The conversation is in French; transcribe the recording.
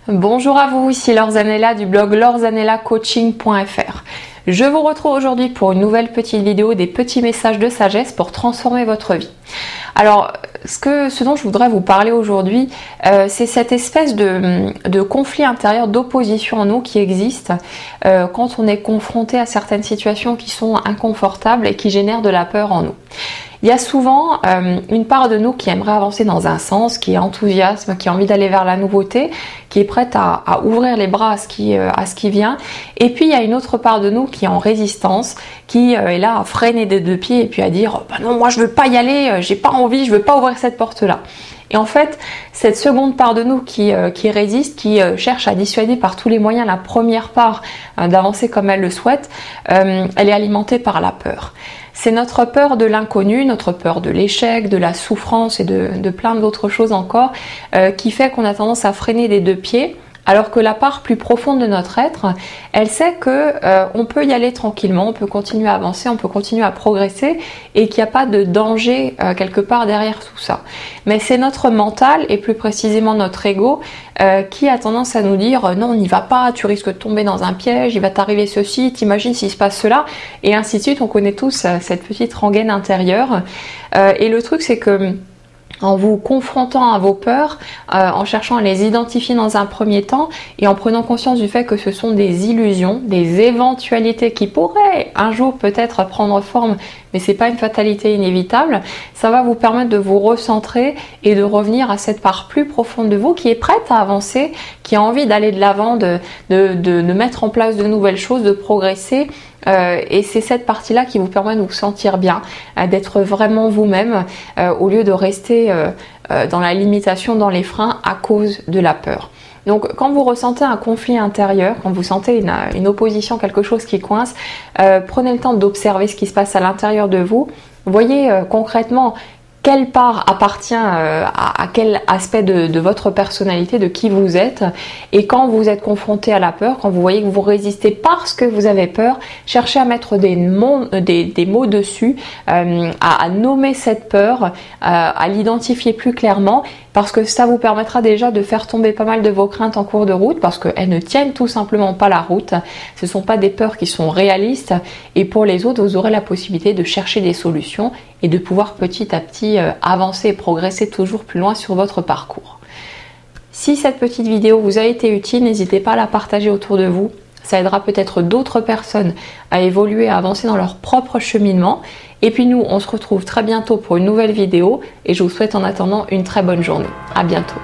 Bonjour à vous, ici Laure Zanella du blog laurzanellacoaching.fr. Je vous retrouve aujourd'hui pour une nouvelle petite vidéo des petits messages de sagesse pour transformer votre vie. Alors, ce dont je voudrais vous parler aujourd'hui, c'est cette espèce de conflit intérieur, d'opposition en nous qui existe quand on est confronté à certaines situations qui sont inconfortables et qui génèrent de la peur en nous. Il y a souvent une part de nous qui aimerait avancer dans un sens, qui est enthousiaste, qui a envie d'aller vers la nouveauté, qui est prête à ouvrir les bras à ce qui vient. Et puis il y a une autre part de nous qui est en résistance, qui est là à freiner des deux pieds et puis à dire bah non, moi je veux pas y aller, j'ai pas envie, je veux pas ouvrir cette porte-là. Et en fait, cette seconde part de nous qui résiste, qui cherche à dissuader par tous les moyens la première part d'avancer comme elle le souhaite, elle est alimentée par la peur. C'est notre peur de l'inconnu, notre peur de l'échec, de la souffrance et de plein d'autres choses encore qui fait qu'on a tendance à freiner des deux pieds. Alors que la part plus profonde de notre être, elle sait que on peut y aller tranquillement, on peut continuer à avancer, on peut continuer à progresser et qu'il n'y a pas de danger quelque part derrière tout ça. Mais c'est notre mental et plus précisément notre ego qui a tendance à nous dire non, on n'y va pas, tu risques de tomber dans un piège, il va t'arriver ceci, t'imagines s'il se passe cela, et ainsi de suite. On connaît tous cette petite rengaine intérieure. Et le truc, c'est que en vous confrontant à vos peurs, en cherchant à les identifier dans un premier temps et en prenant conscience du fait que ce sont des illusions, des éventualités qui pourraient un jour peut-être prendre forme, mais c'est pas une fatalité inévitable, ça va vous permettre de vous recentrer et de revenir à cette part plus profonde de vous qui est prête à avancer, qui a envie d'aller de l'avant, de mettre en place de nouvelles choses, de progresser. Et c'est cette partie-là qui vous permet de vous sentir bien, d'être vraiment vous-même au lieu de rester dans la limitation, dans les freins à cause de la peur. Donc quand vous ressentez un conflit intérieur, quand vous sentez une opposition, quelque chose qui coince, prenez le temps d'observer ce qui se passe à l'intérieur de vous. Voyez concrètement quelle part appartient à quel aspect de votre personnalité, de qui vous êtes. Et quand vous êtes confronté à la peur, quand vous voyez que vous résistez parce que vous avez peur, cherchez à mettre des mots dessus, à nommer cette peur, à l'identifier plus clairement, parce que ça vous permettra déjà de faire tomber pas mal de vos craintes en cours de route, parce qu'elles ne tiennent tout simplement pas la route. Ce ne sont pas des peurs qui sont réalistes, et pour les autres, vous aurez la possibilité de chercher des solutions et de pouvoir petit à petit avancer et progresser toujours plus loin sur votre parcours. Si cette petite vidéo vous a été utile, n'hésitez pas à la partager autour de vous. Ça aidera peut-être d'autres personnes à évoluer, à avancer dans leur propre cheminement. Et puis nous, on se retrouve très bientôt pour une nouvelle vidéo et je vous souhaite en attendant une très bonne journée. À bientôt.